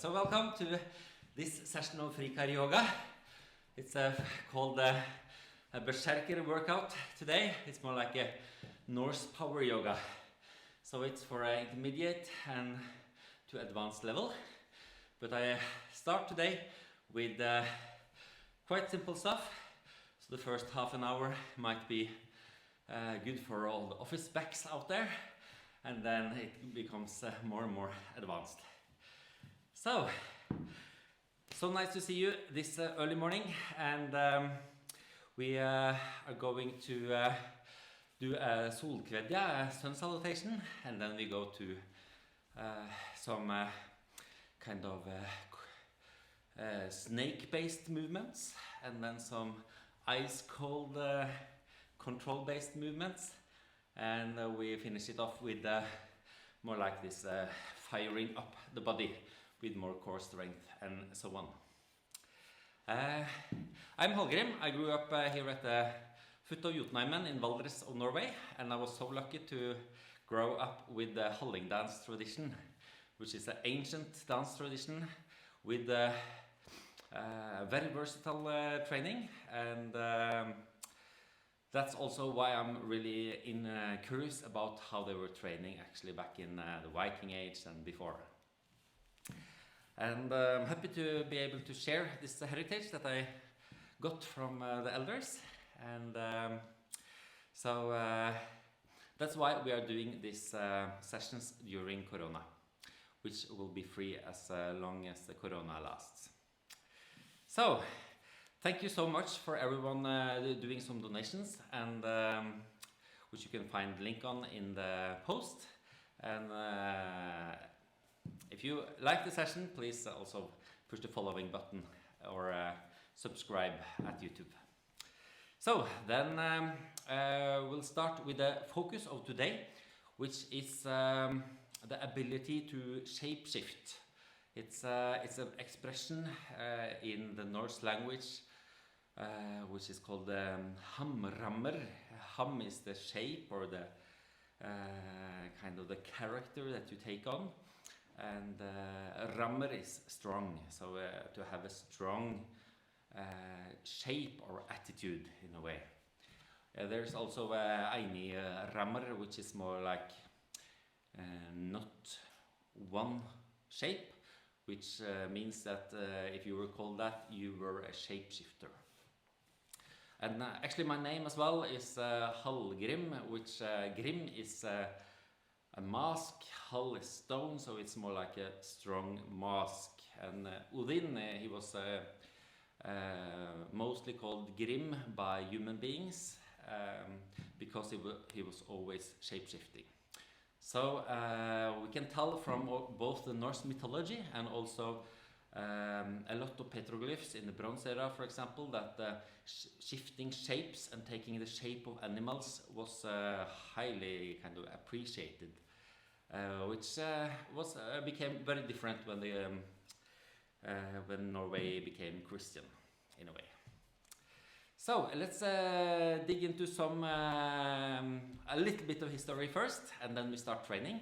So welcome to this session of FRIKAR yoga. It's called BERSERKR workout today. It's more like a Norse power yoga. So it's for intermediate and to advanced level. But I start today with quite simple stuff. So the first half an hour might be good for all the office backs out there. And then it becomes more and more advanced. So nice to see you this early morning, and we are going to do a solkvedja, a sun salutation, and then we go to some kind of snake-based movements, and then some ice-cold control-based movements, and we finish it off with more like this firing up the body with more core strength and so on. I'm Hallgrim. I grew up here at the foot of Jotunheimen in Valdres of Norway, and I was so lucky to grow up with the Halling dance tradition, which is an ancient dance tradition with very versatile training, and that's also why I'm really curious about how they were training actually back in the Viking age and before. And I'm happy to be able to share this heritage that I got from the elders, and so that's why we are doing these sessions during Corona, which will be free as long as the Corona lasts. So thank you so much for everyone doing some donations, and which you can find the link on in the post. And if you like the session, please also push the following button or subscribe at YouTube. So then we'll start with the focus of today, which is the ability to shapeshift. It's an expression in the Norse language which is called hamrammr. Ham is the shape or the kind of the character that you take on, and rammer is strong. So to have a strong shape or attitude in a way. There's also einrammr, which is more like not one shape, which means that if you were called that, you were a shapeshifter. And actually my name as well is Hallgrim, which grim is a mask, hull is stone, so it's more like a strong mask. And Odin, he was mostly called Grim by human beings because he was always shapeshifting. So we can tell from both the Norse mythology and also a lot of petroglyphs in the Bronze Era, for example, that shifting shapes and taking the shape of animals was highly kind of appreciated, which became very different when Norway became Christian, in a way. So let's dig into some a little bit of history first, and then we start training.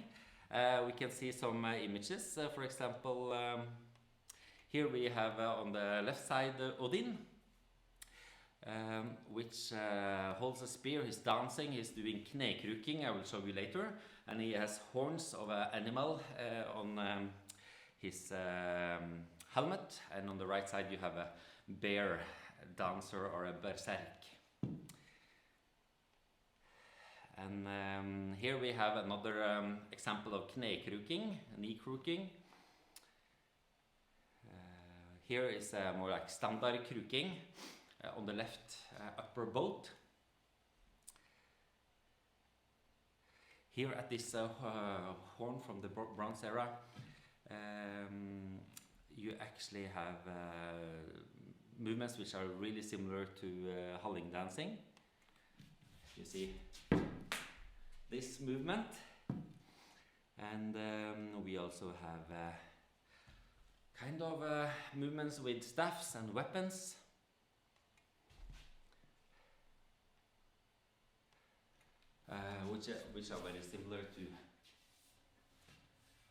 We can see some images. For example, here we have on the left side Odin, which holds a spear. He's dancing. He's doing knekruking. I will show you later. And he has horns of an animal on his helmet. And on the right side you have a bear dancer or a berserk. And here we have another example of knekruking, knee kruking. Here is more like standard kruking on the left upper boat. Here at this horn from the Bronze Era, you actually have movements which are really similar to Halling dancing. You see this movement, and we also have kind of movements with staffs and weapons. Which are very similar to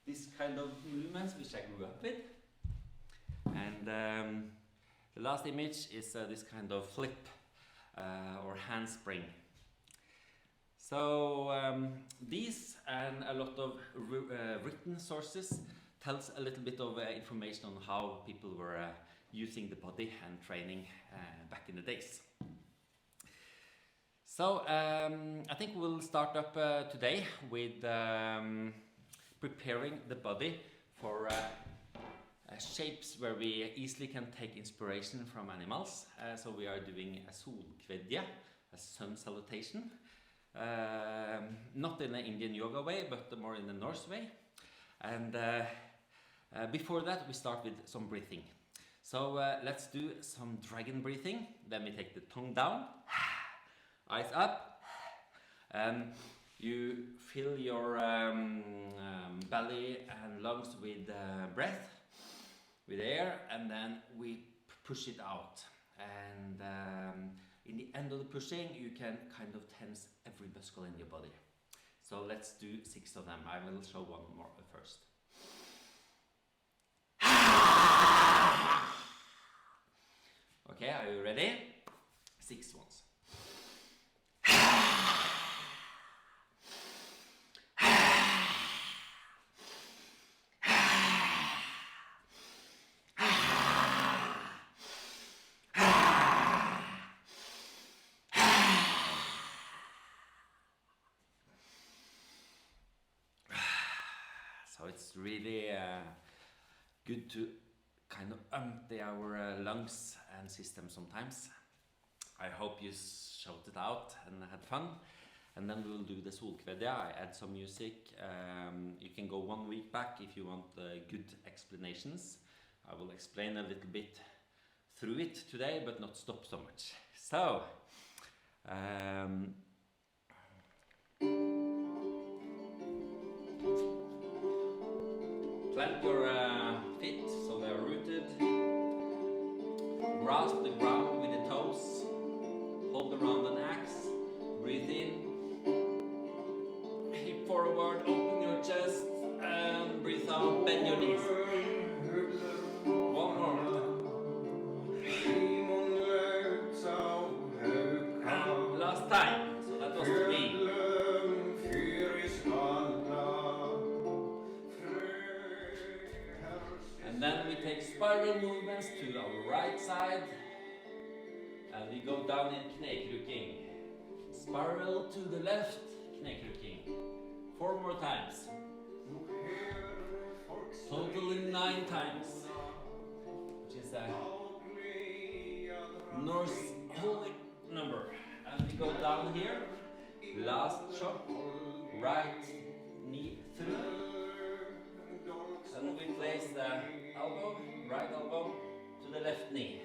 this kind of movements which I grew up with. And the last image is this kind of flip or handspring. So these and a lot of written sources tells a little bit of information on how people were using the body and training back in the days. So I think we'll start up today with preparing the body for shapes where we easily can take inspiration from animals. So we are doing a solkvedje, a sun salutation. Not in the Indian yoga way, but more in the Norse way. And before that we start with some breathing. So let's do some dragon breathing. Then we take the tongue down, eyes up, and you fill your belly and lungs with breath, with air, and then we push it out. And in the end of the pushing, you can kind of tense every muscle in your body. So let's do 6 of them. I will show one more first. Okay, are you ready? 6 ones. So it's really good to kind of empty our lungs and system sometimes. I hope you shouted out and had fun. And then we will do the solkvedje. I add some music. You can go 1 week back if you want good explanations. I will explain a little bit through it today, but not stop so much. So, plant your feet so they are rooted. Grasp the ground with the toes. Hold around an axe. Breathe in. Hip forward. Open your chest. And breathe out. Bend your knees. One more. And last time. So that was 3. And then we take spiral movements to our right side. And we go down in knekruking. Spiral to the left, knekruking. 4 more times. Totally 9 times. Which is a Norse holy number. And we go down here. Last chop. Right knee through. And we place the elbow, right elbow, to the left knee.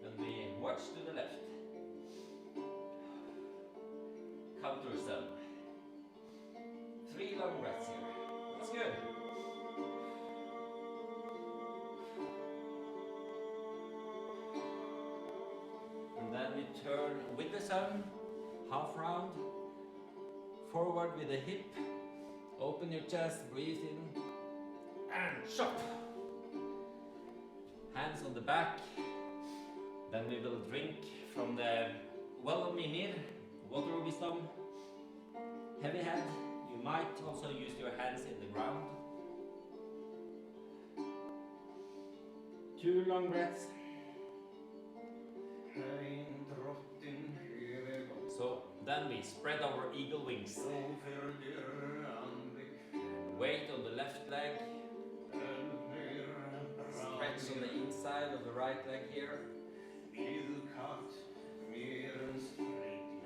And we watch to the left. Counter sun. 3 long breaths here. That's good. And then we turn with the sun, half round, forward with the hip, open your chest, breathe in, and chop. Hands on the back. Then we will drink from the well of Mimir, water of wisdom. Heavy head. You might also use your hands in the ground. 2 long breaths. So then we spread our eagle wings. Weight on the left leg. Stretch on the inside of the right leg here.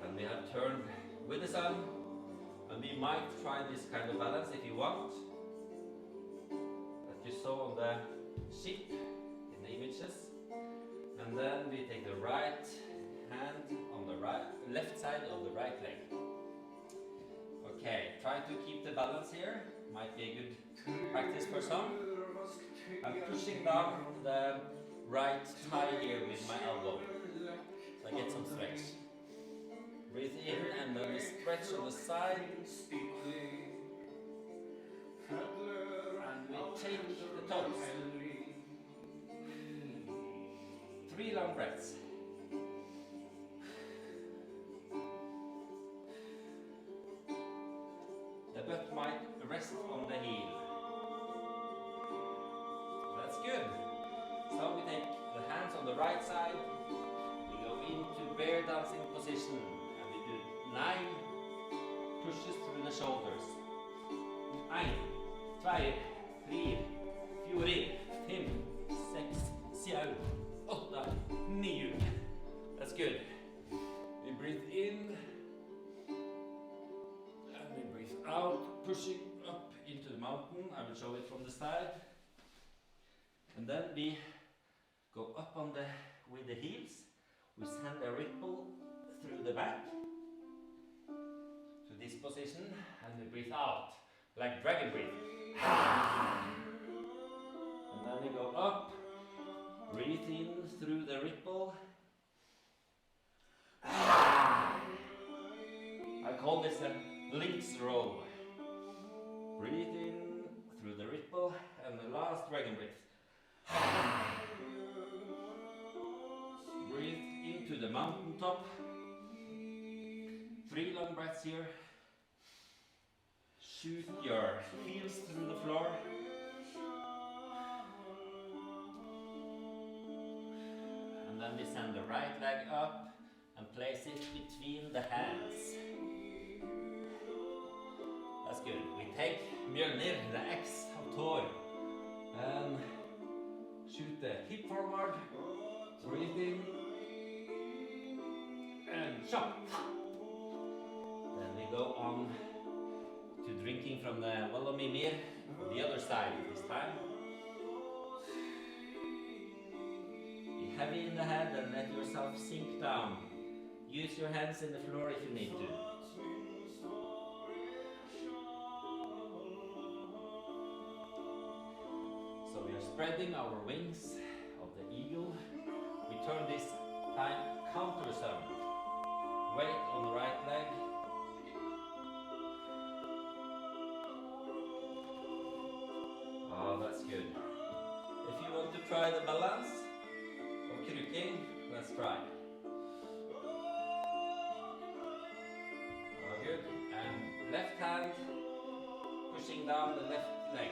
And we have turned with the sun. And we might try this kind of balance if you want. That you saw on the ship in the images. And then we take the right hand on the left side of the right leg. Okay, try to keep the balance here. Might be a good practice for some. I'm pushing down the right thigh here with my elbow. So I get some stretch. Breathe in and then we stretch on the side. And we take the toes. 3 long breaths. The butt might rest on the heel. That's good. So we take the hands on the right side. We go into bear dancing position and we do 9 pushes through the shoulders. 1, 2, 3, 4, 5, 6, 7, 8, 9. That's good. We breathe in and we breathe out, pushing up into the mountain. I will show it from the side. And then we go up on with the heels. We send a ripple through the back to this position, and we breathe out like dragon breath. And then we go up, breathe in through the ripple. I call this a lynx roll. Breathe in through the ripple, and the last dragon breath. Breathe into the mountaintop. 3 long breaths here. Shoot your heels through the floor. And then we send the right leg up and place it between the hands. That's good. We take Mjølnir, the X of Thor, and shoot the hip forward. Breathe in and chop. Then we go on to drinking from the Mimir, the other side this time. Be heavy in the head and let yourself sink down. Use your hands in the floor if you need to. So we are spreading our wings of the eagle. We turn this time counter sun. Weight on the right leg. Oh, that's good. If you want to try the balance of kryking, let's try. Oh, good. And left hand pushing down the left leg.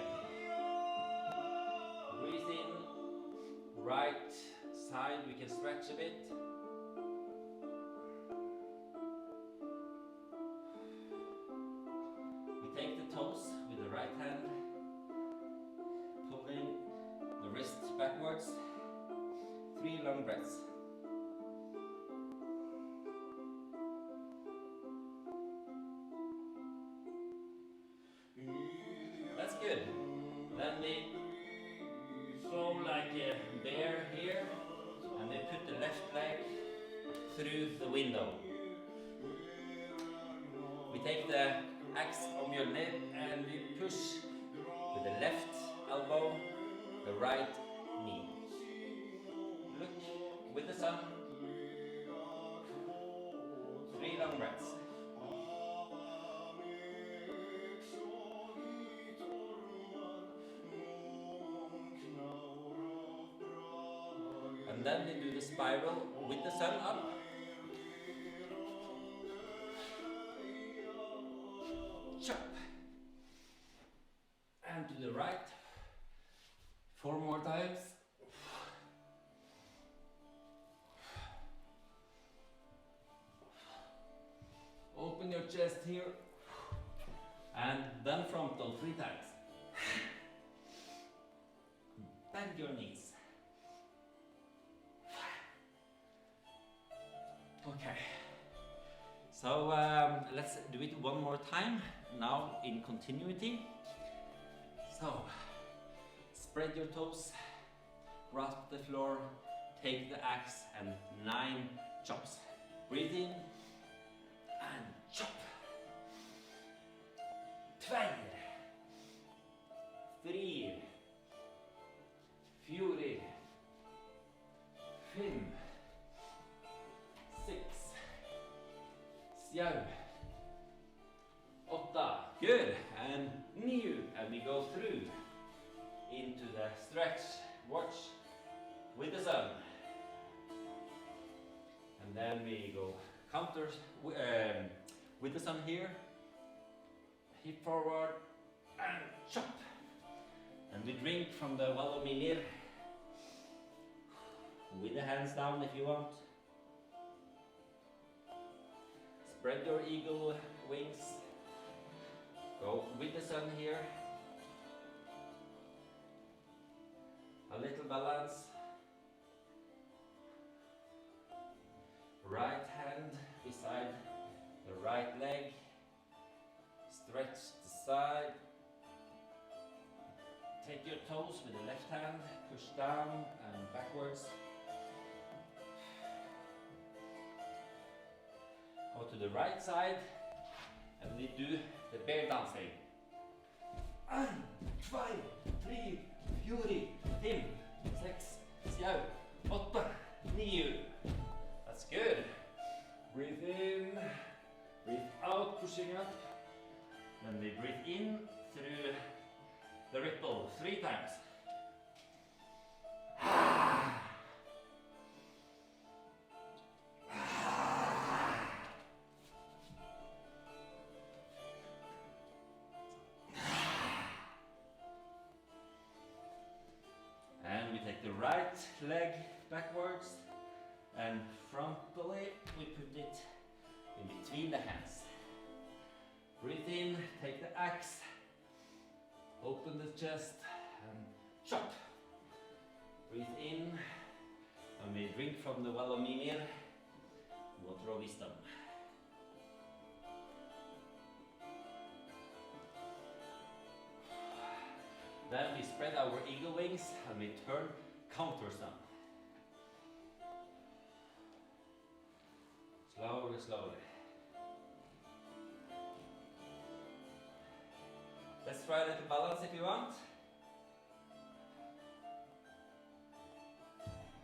Breathe in. Right side, we can stretch a bit. We take the toes with the right hand, pulling the wrist backwards. 3 long breaths. That's good. Then we go like a bear here, and we put the left leg through the window. We take the axe of Mjølnir and we push with the left elbow, the right knee. Look with the sun. 3 long breaths. And then we do the spiral with the sun up. Chop. And to the right. 4 more times. Open your chest here. And then frontal 3 times. Bend your knees. Okay, so let's do it one more time, now in continuity. So, spread your toes, grasp the floor, take the axe and 9 chops. Breathe in and chop. 2, 3, 4, 5, 6, 7, 8, good, and 9, and we go through into the stretch. Watch with the sun. And then we go counters with the sun here. Hip forward and chop. And we drink from the Valomir with the hands down if you want. Spread your eagle wings. Go with the sun here. A little balance. Right hand beside the right leg. Stretch the side. Take your toes with the left hand. Push down and backwards. Go to the right side. And we do the bear dancing. 1, 2, 3, 4, 5, 6, 7, 8, 9. That's good. Breathe in, breathe out, pushing up. Then we breathe in through the ripple 3 times. And we take the right leg backwards and frontally we put it in between the hands. Breathe in, take the axe, open the chest and chop. Breathe in and we drink from the well of Mimir, water of wisdom. Then we spread our eagle wings and we turn counter sun. Slowly, slowly. Let's try a little balance if you want.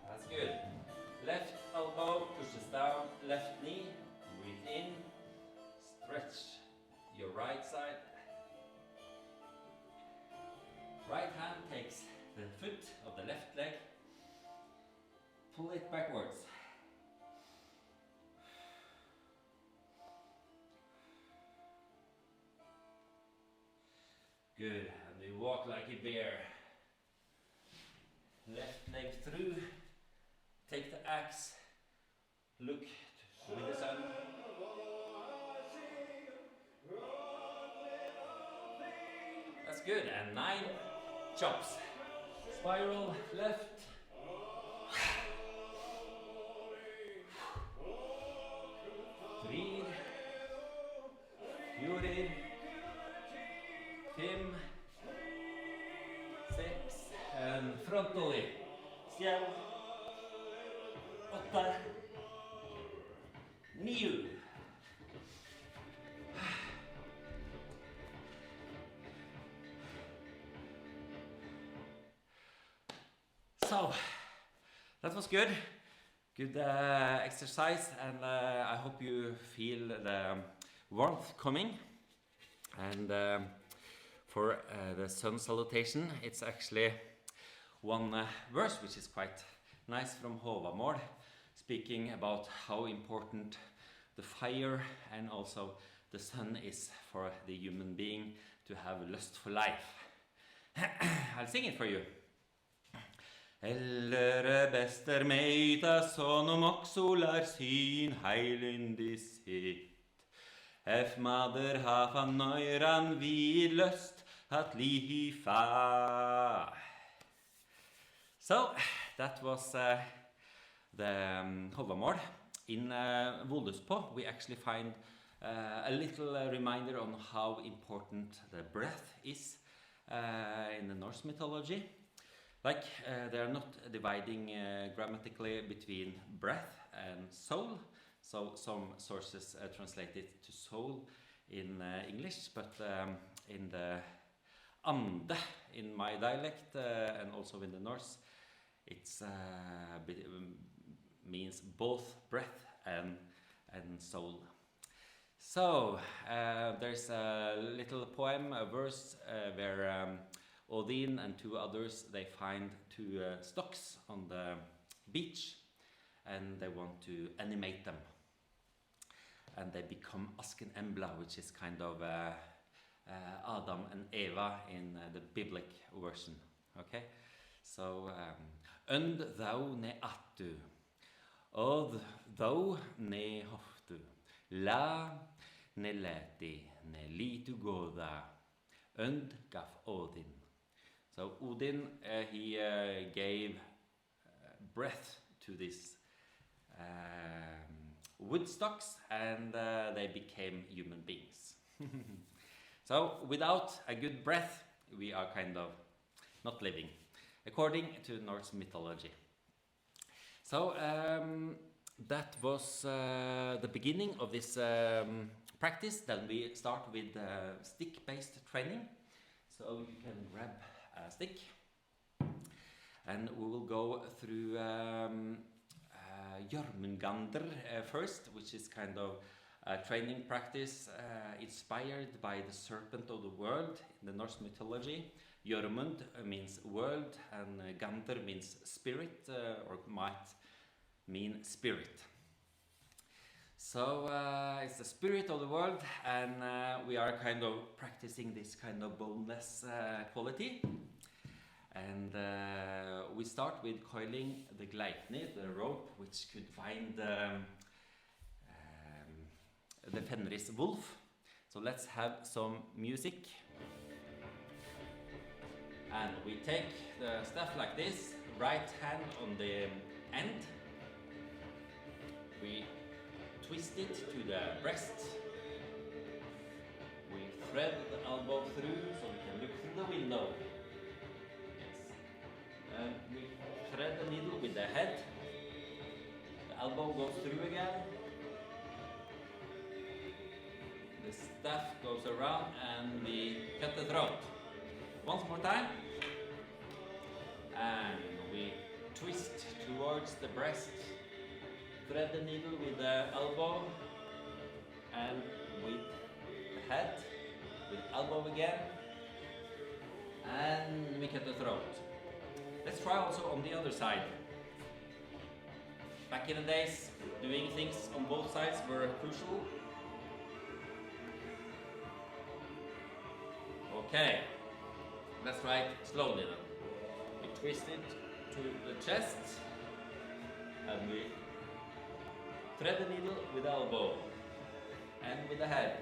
That's good. Left elbow pushes down, left knee, breathe in, stretch your right side. Right hand takes the foot of the left leg, pull it backwards. Good, and we walk like a bear. Left leg through, take the axe, look with the sun. That's good, and 9 chops. Spiral left. 3, 4, 5, 6, and frontally. 7, 8, 9. So, that was good. Good exercise, and I hope you feel the warmth coming. And for the sun salutation, it's actually one verse which is quite nice from Hallgrim, speaking about how important the fire and also the sun is for the human being to have lust for life. I'll sing it for you. Ellere bester meita sonum oxular sin heilindi sitt. Ef mader hafa neuran vid lust at lifa. So, that was the Hallgrim. In Voluspo, we actually find a little reminder on how important the breath is in the Norse mythology. Like, they are not dividing grammatically between breath and soul. So some sources translate it to soul in English, but in the ande, in my dialect, and also in the Norse, it's means both breath and soul. So there's a little poem, a verse where Odin and 2 others, they find 2 stocks on the beach, and they want to animate them. And they become Asken Embla, which is kind of Adam and Eva in the biblical version. Okay, so Und thou ne attu, Odd thou ne hoftu, La ne leti, ne litu goda, Und gaf Odin. So Odin, he gave breath to these wood stocks, and they became human beings. So without a good breath, we are kind of not living, according to Norse mythology. So that was the beginning of this practice. Then we start with stick-based training. So you can grab a stick, and we will go through Jormungandr first, which is kind of a training practice inspired by the serpent of the world in the Norse mythology. Jormund means world, and Gandr means spirit, or might mean spirit. So it's the spirit of the world, and we are kind of practicing this kind of boneless quality. And we start with coiling the gleipnir, the rope which could bind the Fenris wolf. So let's have some music. And we take the staff like this, right hand on the end. We twist it to the breast. We thread the elbow through so we can look through the window. And we thread the needle with the head. The elbow goes through again. The staff goes around, and we cut the throat. Once more time. And we twist towards the breast. Thread the needle with the elbow and with the head, with elbow again. And we cut the throat. Let's try also on the other side. Back in the days, doing things on both sides were crucial. Okay, let's try it slowly then. We twist it to the chest, and we thread the needle with the elbow and with the head.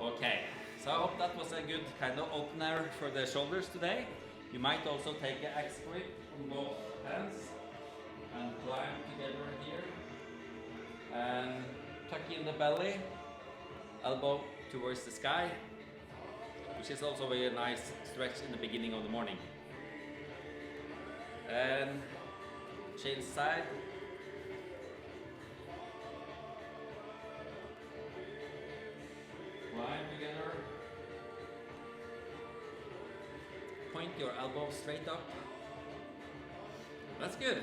Okay. So I hope that was a good kind of opener for the shoulders today. You might also take an axe grip on both hands and climb together here. And tuck in the belly, elbow towards the sky, which is also a very nice stretch in the beginning of the morning. And change side. Climb together. Point your elbow straight up. That's good.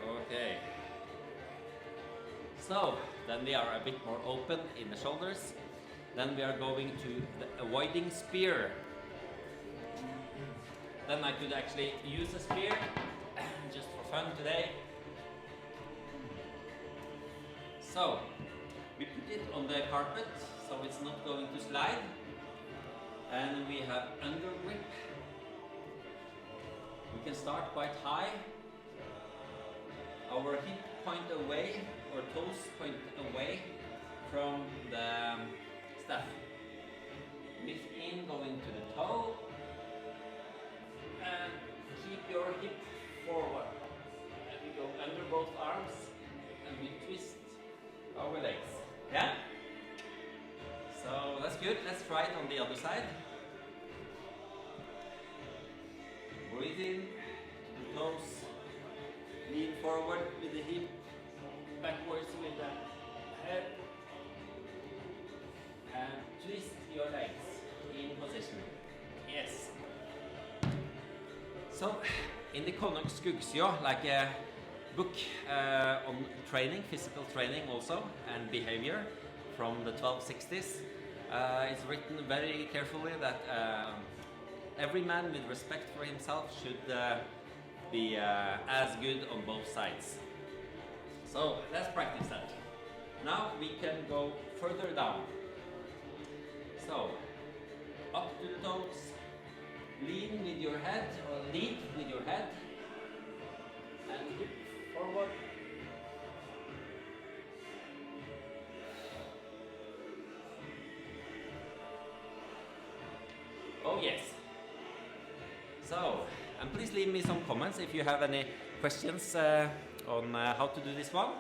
Okay. So, then we are a bit more open in the shoulders. Then we are going to the avoiding spear. Then I could actually use a spear just for fun today. So, we put it on the carpet so it's not going to slide. And we have under grip. We can start quite high. Our hip point away, or toes point away from the staff. Lift in, going to the toe. And keep your hip forward. And we go under both arms, and we twist our legs. Yeah? So that's good. Let's try it on the other side. Breathe in, the toes, lean forward with the hip, backwards with the head, and twist your legs in position. Yes. So, in the Konungs Skuggsida, like a book on training, physical training also, and behavior from the 1260s, it's written very carefully that every man with respect for himself should be as good on both sides. So let's practice that. Now we can go further down. So up to the toes, lean with your head or lead with your head, and hip forward. Oh yes. So, and please leave me some comments if you have any questions on how to do this one.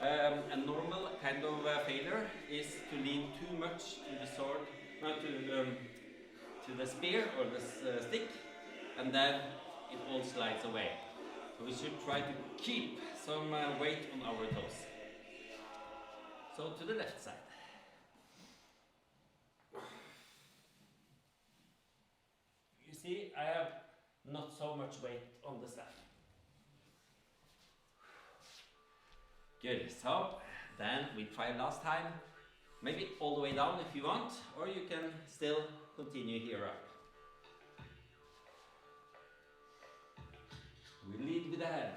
A normal kind of failure is to lean too much to the sword, to the spear or the stick, and then it all slides away. So we should try to keep some weight on our toes. So to the left side. You see, I have not so much weight on the staff. Good, so then we try last time, maybe all the way down if you want, or you can still continue here up. We lead with the head.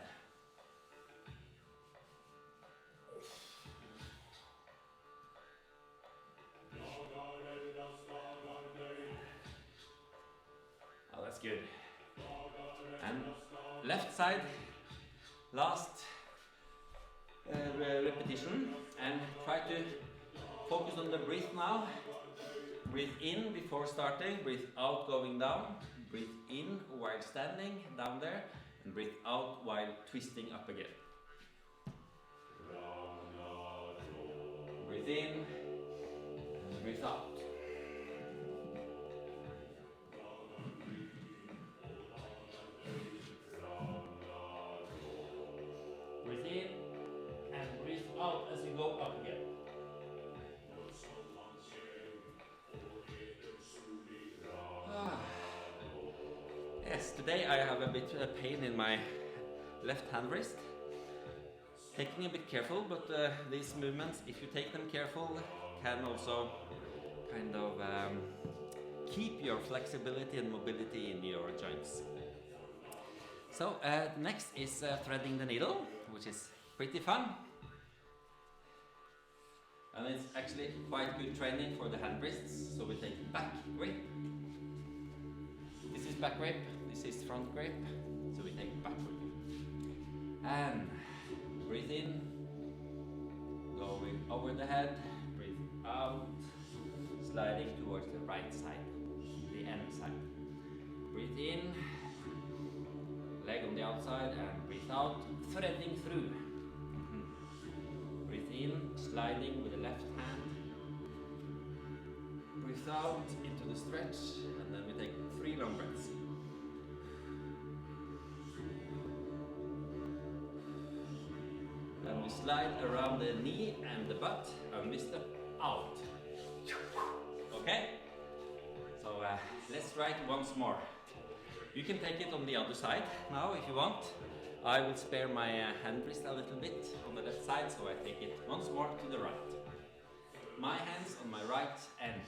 Oh, that's good. And left side, last repetition, and try to focus on the breath now. Breathe in before starting, breathe out going down, breathe in while standing down there, and breathe out while twisting up again. Breathe in and breathe out. Breathe in and breathe out as you go up again. Yes, today I have a bit of pain in my left hand wrist. Taking a bit careful, but these movements, if you take them careful, can also kind of keep your flexibility and mobility in your joints. So next is threading the needle, which is pretty fun. And it's actually quite good training for the hand wrists. So we take back grip. This is back grip, this is front grip. So we take back grip. And breathe in, going over the head, breathe out, sliding towards the right side, the end side. Breathe in, leg on the outside, and breathe out, threading through. Breathe in, sliding with the left hand. Breathe out into the stretch, and then we take 3 long breaths. And we slide around the knee and the butt, and we step out. Okay? So let's try it once more. You can take it on the other side now if you want. I will spare my hand wrist a little bit on the left side, so I take it once more to the right. My hands on my right end.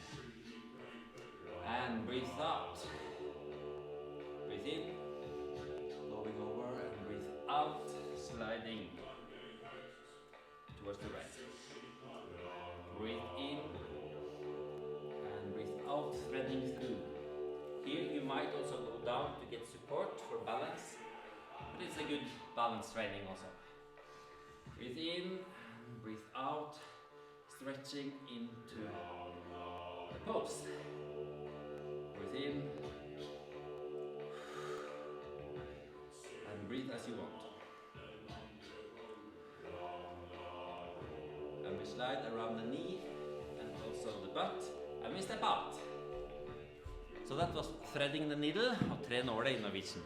And breathe out. Breathe in, going over, and breathe out, sliding towards the right. Breathe in, and breathe out, threading through. Here you might also go down to get support for balance, but it's a good balance training also. Breathe in, and breathe out, stretching into the pose. Breathe in, and breathe as you want. And we slide around the knee and also the butt, and we step out. So that was threading the needle, og 3 nåler in Norwegian.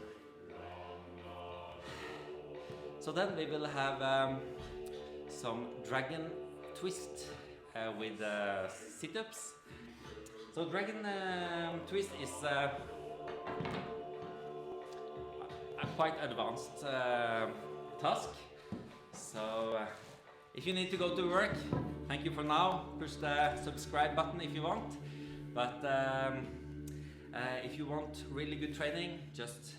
So then we will have some dragon twist with sit-ups. So dragon twist is a quite advanced task. So if you need to go to work, thank you for now. Push the subscribe button if you want. But If you want really good training, just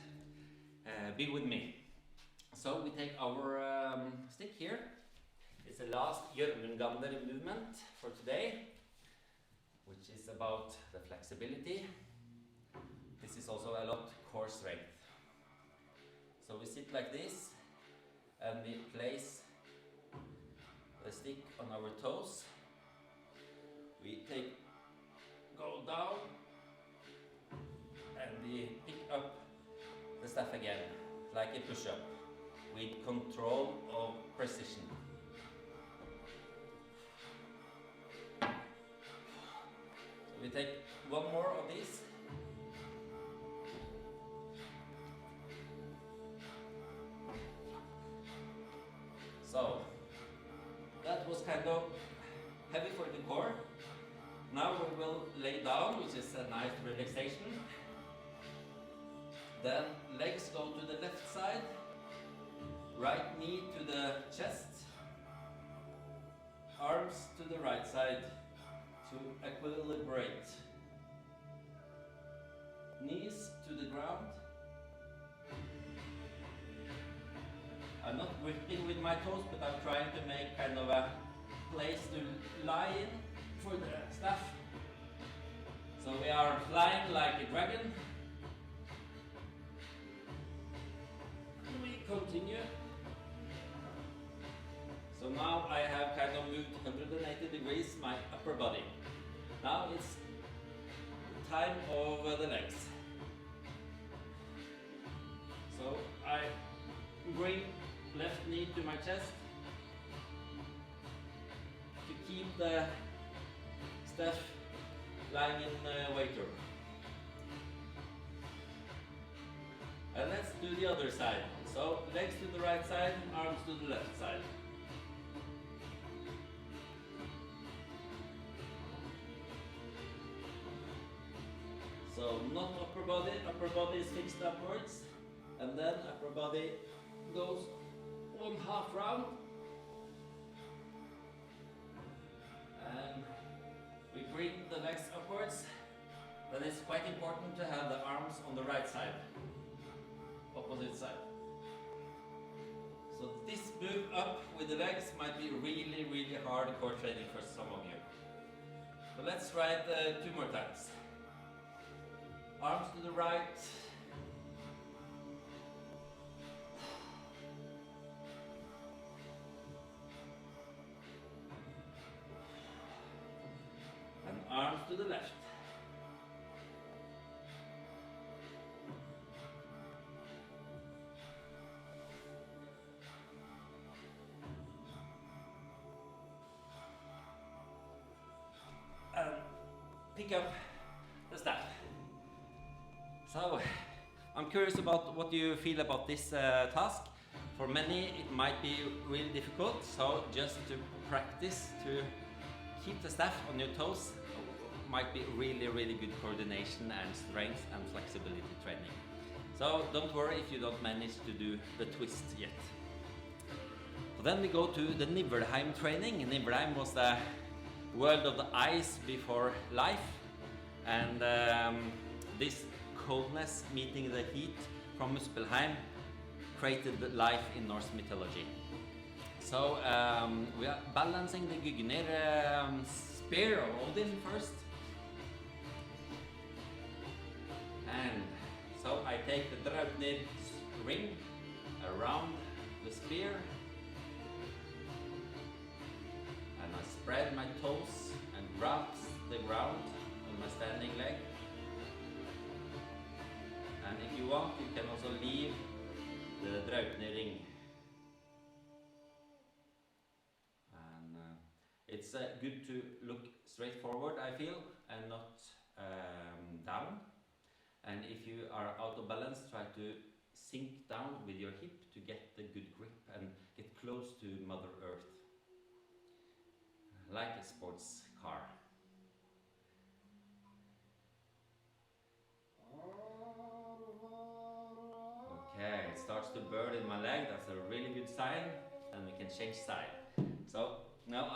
be with me. So we take our stick here. It's the last Jørmungandr movement for today, which is about the flexibility. This is also a lot core strength. So we sit like this and we place the stick on our toes. We go down and we pick up the staff again, like a push-up, with control of precision. So we take one more of these. So that was kind of heavy for the core. Now we will lay down, which is a nice relaxation. Then legs go to the left side, right knee to the chest, arms to the right side to equilibrate. Knees to the ground. I'm not gripping with my toes, but I'm trying to make kind of a place to lie in for the staff. So we are flying like a dragon. And we continue. So now I have kind of moved 180 degrees my upper body. Now it's time of the legs. So I bring left knee to my chest to keep the staff lying in weight room. And let's do the other side. So legs to the right side, arms to the left side. So not upper body is fixed upwards, and then upper body goes 1/2 round, and we bring the legs upwards. Then it's quite important to have the arms on the right side, opposite side. So this move up with the legs might be really hard core training for some of you. But let's try it 2 more times. Arms to the right. And arms to the left. And pick up the staff. So, I'm curious about what you feel about this task. For many it might be really difficult, so just to practice to keep the staff on your toes might be really good coordination and strength and flexibility training. So don't worry if you don't manage to do the twist yet. So then we go to the Niflheim training. Niflheim was the world of the ice before life, and this coldness meeting the heat from Muspelheim created life in Norse mythology. So we are balancing the Gugnir spear of Odin first. And so I take the Draupnir ring around the spear. And I spread my toes and grasp the ground on my standing leg. And if you want, you can also leave the Draupnir ring. And it's good to look straight forward, I feel, and not down. And if you are out of balance, try to sink down with your hip to get the good grip and get close to Mother Earth, like a sports car. Okay, it starts to burn in my leg. That's a really good sign. And we can change side. So now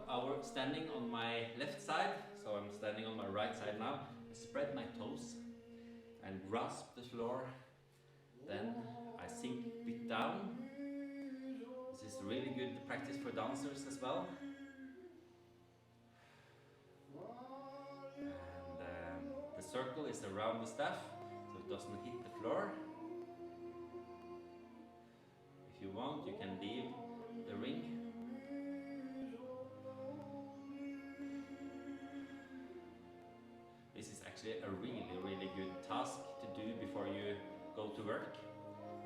I work standing on my left side. So I'm standing on my right side now. I spread my toes. and grasp the floor. Then I sink a bit down. This is really good practice for dancers as well. And the circle is around the staff, so it doesn't hit the floor. If you want, you can leave the ring. This is actually a really good task to do before you go to work,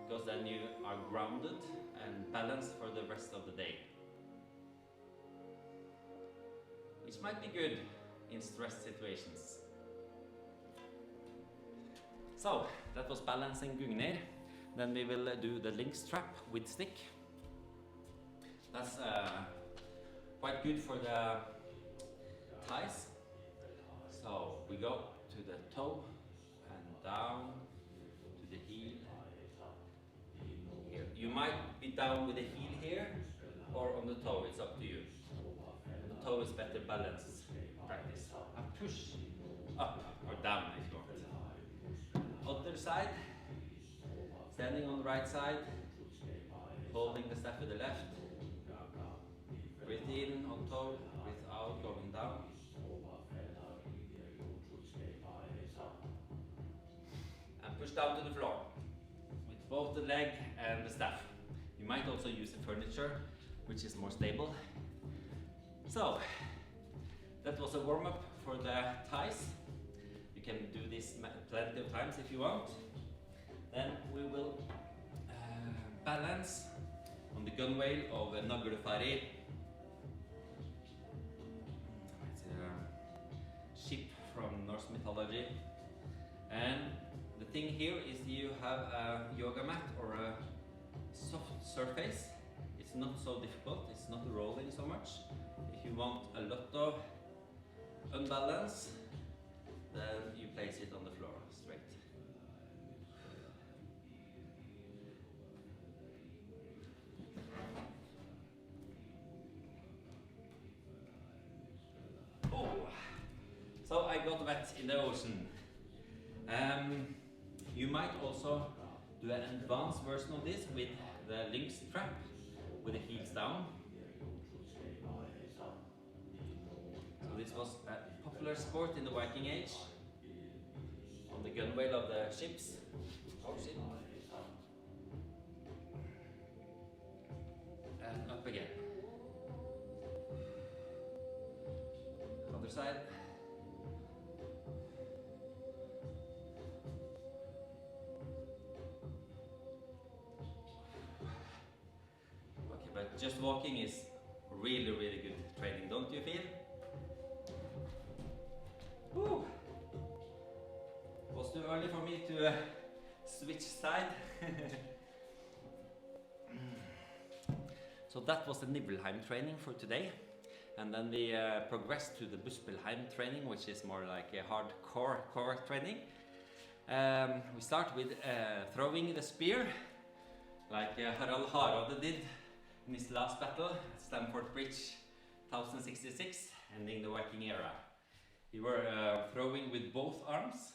because then you are grounded and balanced for the rest of the day, which might be good in stress situations. So that was balancing Gugnir. Then we will do the link strap with stick. That's quite good for the thighs. So we go to the toe and down to the heel. Here. You might be down with the heel here or on the toe, it's up to you. The toe is better balance practice. And push up or down if you want. Other side, standing on the right side, holding the staff with the left. Breathe in on toe, breathe out, going down. And push down to the floor with both the leg and the staff. You might also use the furniture, which is more stable. So, that was a warm-up for the thighs. You can do this plenty of times if you want. Then we will balance on the gunwale of Naglfari. It's a ship from Norse mythology. And the thing here is you have a yoga mat or a soft surface. It's not so difficult, it's not rolling so much. If you want a lot of unbalance, then you place it on the floor straight. Oh, so I got wet in the ocean. You might also do an advanced version of this with the link strap with the heels down. So this was a popular sport in the Viking age on the gunwale of the ships. And up again. Other side. But just walking is really good training, don't you feel? Woo. Was too early for me to switch side. So that was the Nibelheim training for today. And then we progressed to the Buspelheim training, which is more like a hardcore core training. We start with throwing the spear, like Harald Hardrade did in his last battle at Stamford Bridge 1066, ending the Viking era. You were throwing with both arms,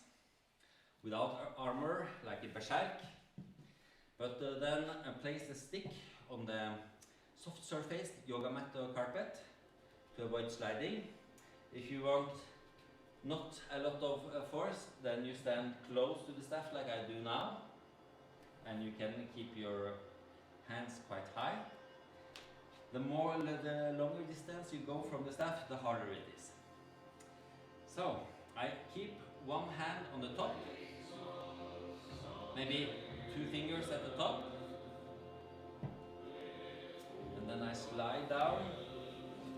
without armor, like a berserk, but then place the stick on the soft surface, yoga mat or carpet, to avoid sliding. If you want not a lot of force, then you stand close to the staff like I do now, and you can keep your hands quite high. The longer distance you go from the staff, the harder it is. So, I keep one hand on the top, maybe 2 fingers at the top, and then I slide down,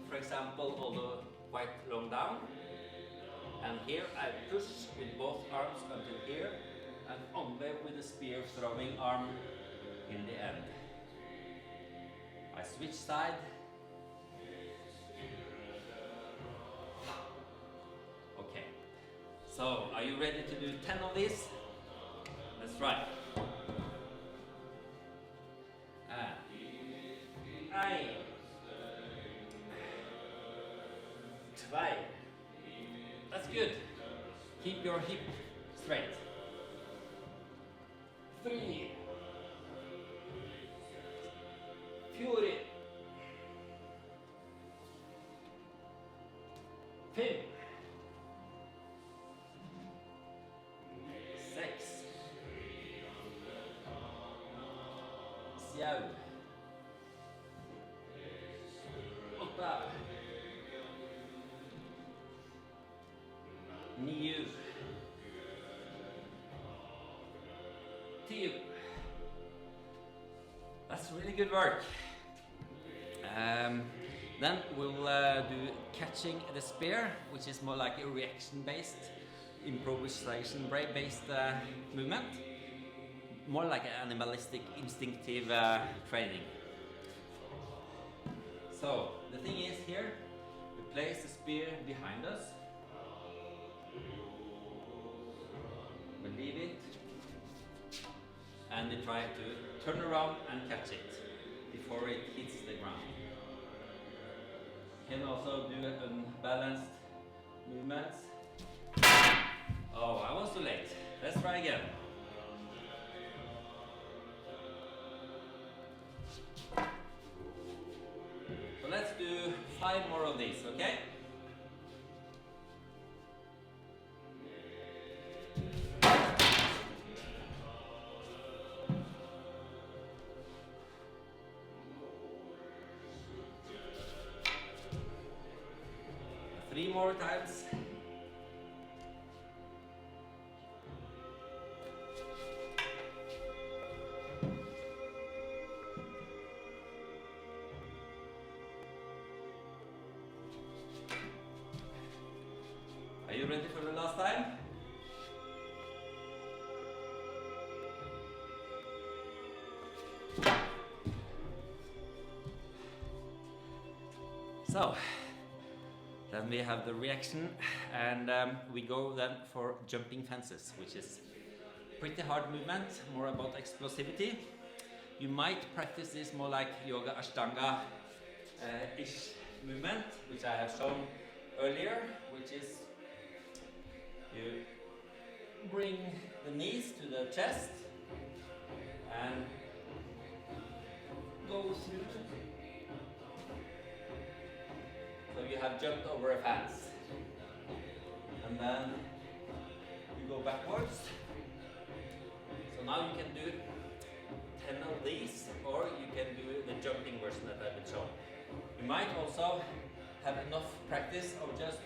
for example, although quite long down, and here I push with both arms until here, and only with the spear throwing arm in the end. I switch side. Okay, so are you ready to do 10 of these? Let's try. Ein, zwei. That's good. Keep your hip straight. 3, 4, 5, 6, 7, 8, 9, 10. That's really good work. Then we'll do catching the spear, which is more like a reaction-based, improvisation-based movement. More like an animalistic, instinctive training. So the thing is here, we place the spear behind us. We leave it, and we try to turn around and catch it before it hits the ground. You can also do unbalanced movements. Oh, I was too late. Let's try again. So let's do 5 more of these, okay? Three more times. Are you ready for the last time? So, then we have the reaction, and we go then for jumping fences, which is pretty hard movement, more about explosivity. You might practice this more like yoga ashtanga-ish movement, which I have shown earlier, which is you bring the knees to the chest and go through. So you have jumped over a fence, and then you go backwards. So now you can do 10 of these, or you can do the jumping version that I've been showing. You might also have enough practice of just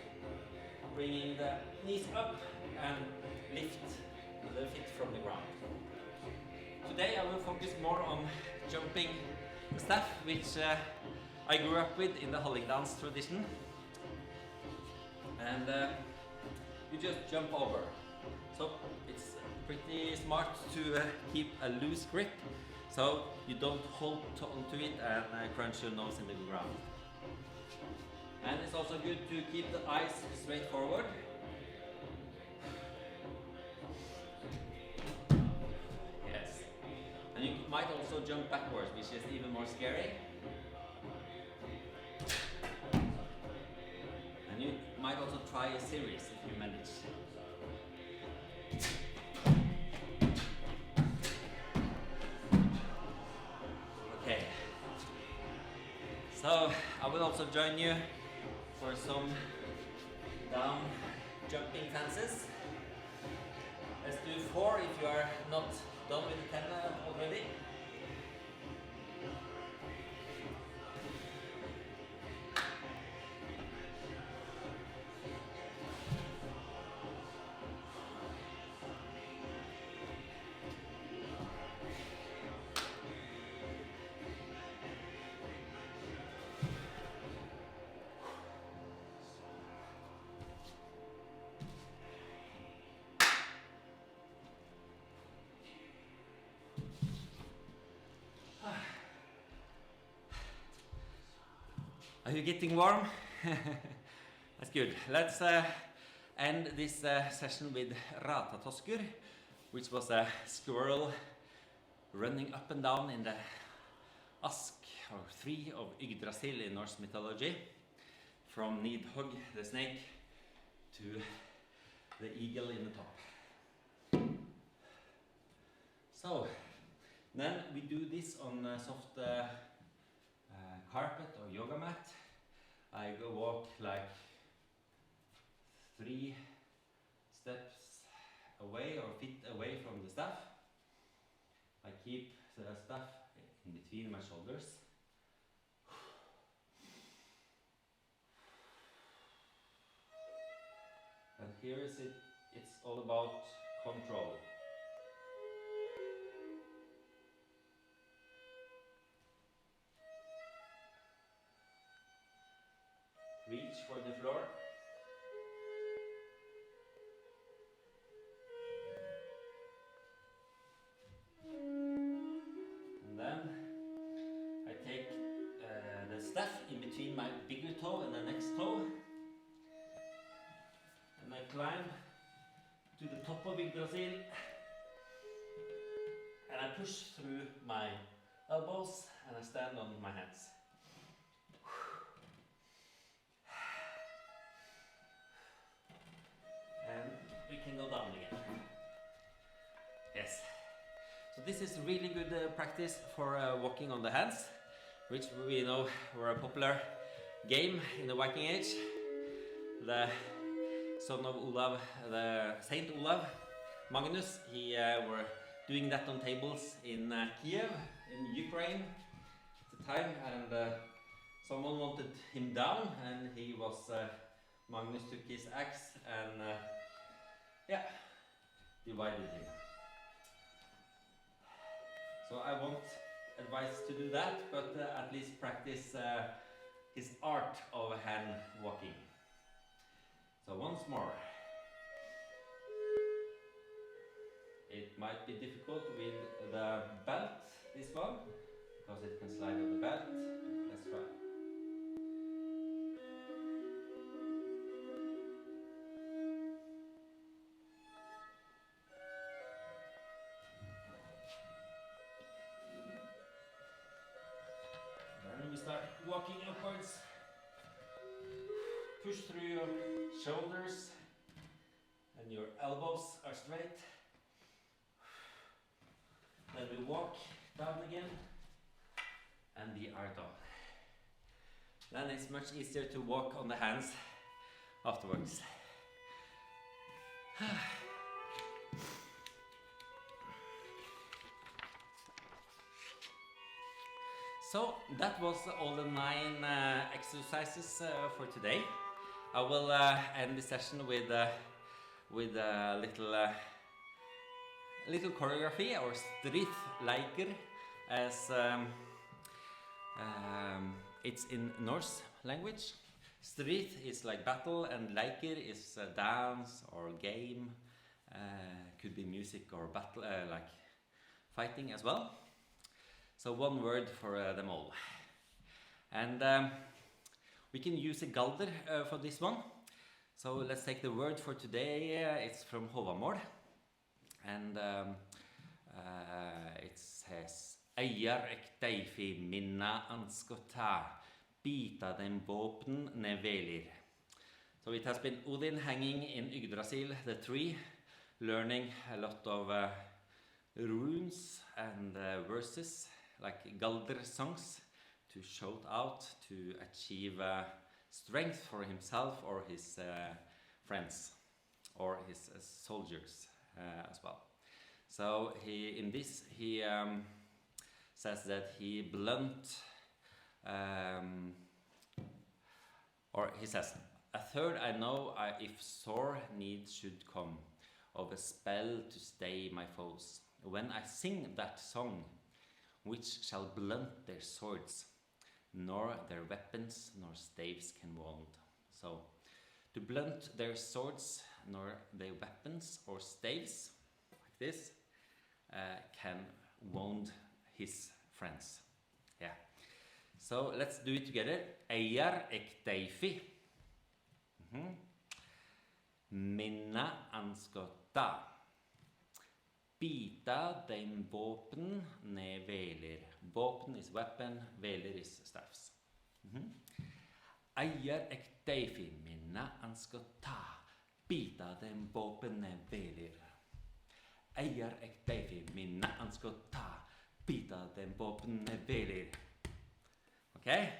bringing the knees up and lift the feet from the ground. Today I will focus more on jumping the staff, which I grew up with in the Hallingdans tradition, and you just jump over. So it's pretty smart to keep a loose grip, so you don't hold onto it and crunch your nose in the ground. And it's also good to keep the eyes straight forward. Yes, and you might also jump backwards, which is even more scary. You might also try a series if you manage. Okay. So I will also join you for some down jumping fences. Let's do 4 if you are not done with 10 already. Are you getting warm? That's good. Let's end this session with ratatoskur, which was a squirrel running up and down in the ask or tree of Yggdrasil in Norse mythology, from Nidhogg the snake to the eagle in the top. So, then we do this on a soft carpet or yoga mat. I go walk like 3 steps away or feet away from the staff. I keep the staff in between my shoulders. And here is it, it's all about control. Reach for the floor. And then I take the staff in between my bigger toe and the next toe. And I climb to the top of Yggdrasil. And I push through my elbows and I stand on my hands. And we can go down again. Yes. So this is really good practice for walking on the hands, which we know were a popular game in the Viking Age. The son of Olav, the Saint Olav, Magnus, he were doing that on tables in Kiev, in Ukraine at the time, and someone wanted him down, and he was Magnus took his axe and yeah, divided him. So I won't advise to do that, but at least practice his art of hand walking. So once more. It might be difficult with the belt, this one, because it can slide on the belt. Let's try. Then we start walking upwards. Push through your shoulders and your elbows are straight. Then we walk down again and we are done. Then it's much easier to walk on the hands afterwards. So that was all the 9 exercises for today. I will end the session with a little choreography, or stridsleiker, as it's in Norse language. Strid is like battle, and leiker is dance or game. Could be music or battle, like fighting as well. So one word for them all. And we can use a galder for this one. So let's take the word for today. It's from Håvamål. And it says Eiar minna anskota, bita den våpen nevelir. So it has been Odin hanging in Yggdrasil, the tree, learning a lot of runes and verses, like Galder songs, to shout out to achieve strength for himself or his friends or his soldiers as well. So he says that he he says, a third I know if sore need should come, of a spell to stay my foes. When I sing that song, which shall blunt their swords, nor their weapons nor staves can wound. So, to blunt their swords, nor their weapons or staves, like this, can wound his friends. Yeah. So let's do it together. Eiar ekteifi. Minna anskota. Bita den våpen ne veler. Våpen is weapon, veler is staffs. Eiar ekteifi minna anskota. Bita den våpen ne veler. eier ek deg for minne han skal ta, bita den våpnene veler. Okay?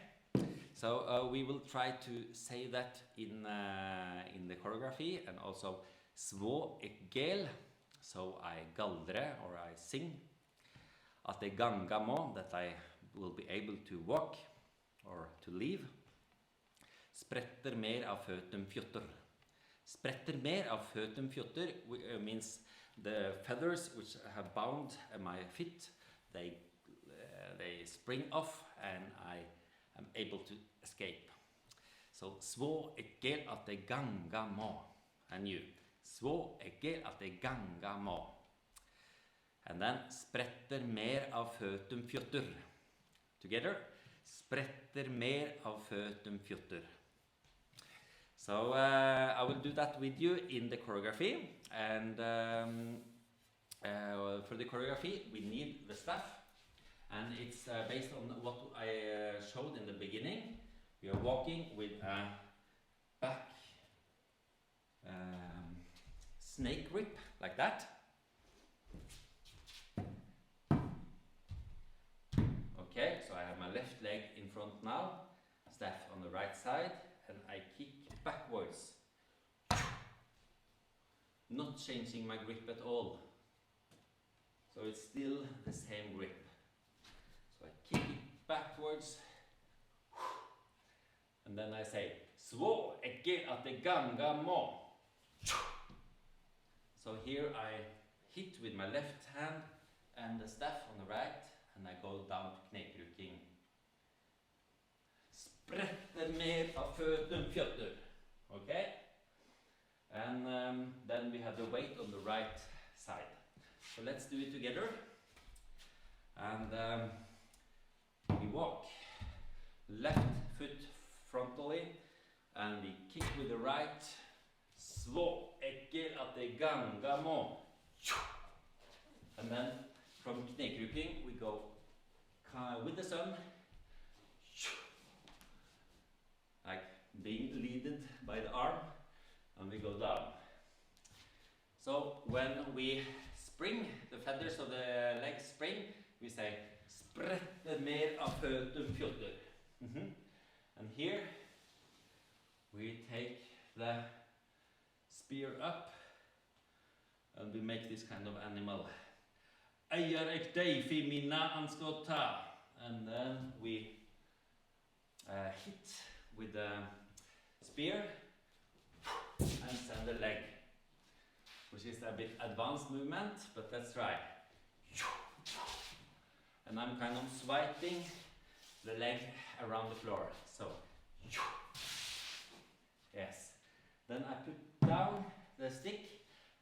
So we will try to say that in the choreography, and also svå ek gel, so I galdre or I sing. At jeg ganga må, that I will be able to walk or to leave. Spretter mer av føtum fjotter. Spretter mer av føtum fjotter means the feathers which have bound my feet, they spring off and I am able to escape. So svå ek gel at jeg ganga må. And you. Svå ek gel at jeg ganga må. And then spretter mer av føtum fjotter. Together. Spretter mer av føtum fjotter. So I will do that with you in the choreography. And for the choreography we need the staff. And it's based on what I showed in the beginning. We are walking with a back snake grip, like that. Okay, so I have my left leg in front now, staff on the right side, and I kick backwards. Not changing my grip at all. So it's still the same grip. So I kick it backwards. And then I say, svå ek gel at jeg ganga må. So here I hit with my left hand and the staff on the right, and I go down to knekruking. Spretter mer av føtum fjotter. Okay? And then we have the weight on the right side. So let's do it together. And we walk. Left foot frontally, and we kick with the right. Svå ek gel at jeg ganga må. And then from knekruking we go with the sun, like being leaded by the arm, and we go down. So when we spring, the feathers of the legs spring, we say spretter mer av føtum fjotter. And here we take the spear up and we make this kind of animal. Eier ek deg for minne han skal ta. And then we hit with the spear and send the leg, which is a bit advanced movement, but let's try. And I'm kind of swiping the leg around the floor. So, yes. Then I put down the stick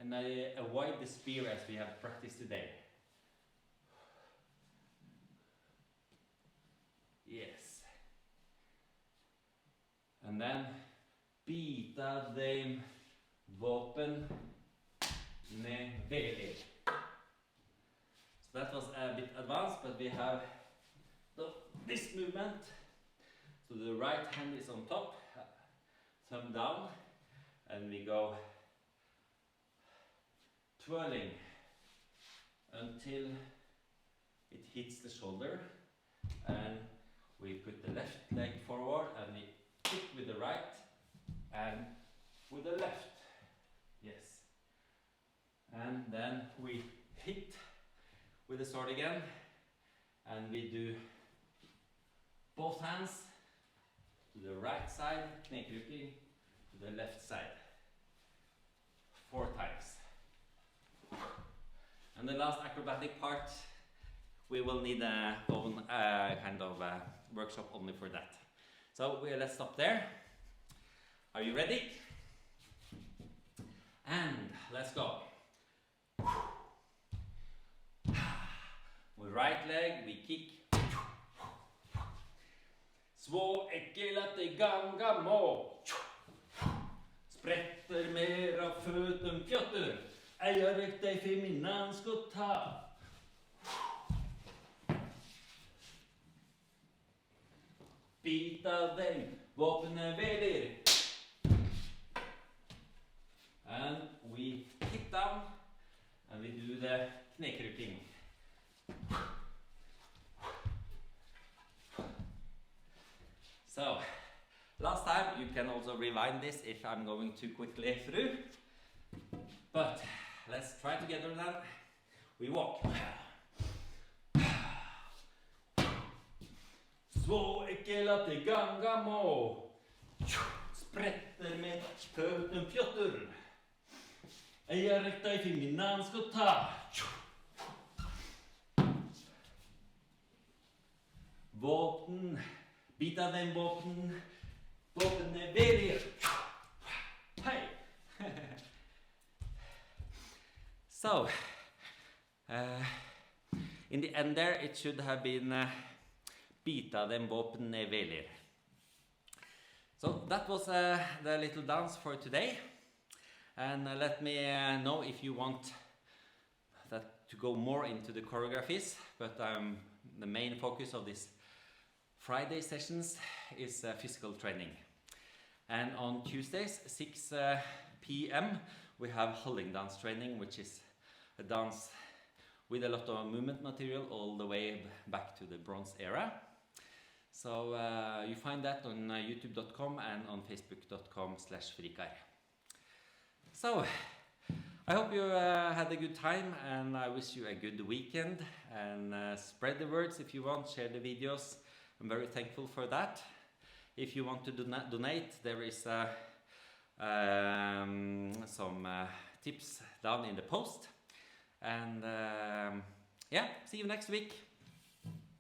and I avoid the spear as we have practiced today. Yes. And then bita dem våpen med veler. So that was a bit advanced, but we have this movement. So the right hand is on top, thumb down, and we go twirling until it hits the shoulder, and we put the left leg forward and we kick with the right and with the left. Yes. And then we hit with the sword again, and we do both hands to the right side, knekruking, to the left side. 4 times. And the last acrobatic part, we will need a own kind of workshop only for that. So let's stop there. Are you ready? And let's go. With right leg, we kick. Svå ek gel at jeg ganga må. Spretter mer av føtum fjotter. Eier ek deg for minne han skal ta. Bita dem våpnene veler. And we kick down and we do the knekryping. So, last time, you can also rewind this if I'm going too quickly through. But let's try together then. We walk. Så ekkel at det ganga må. Spretter med føtten fjotter. Jeg rekta I fingrene han skal ta. Våpen, bit av den våpen. Våpen velger. Hei. So, in the end there, it should have been bita den våpen velger. So that was the little dance for today. And let me know if you want that to go more into the choreographies. But the main focus of this Friday sessions is physical training. And on Tuesdays, 6 p.m., we have Hallgrim dance training, which is a dance with a lot of movement material all the way back to the Bronze era. So you find that on youtube.com and on facebook.com/FRIKAR. So I hope you had a good time, and I wish you a good weekend, and spread the words if you want, share the videos. I'm very thankful for that. If you want to donate, there is some tips down in the post. And yeah, see you next week.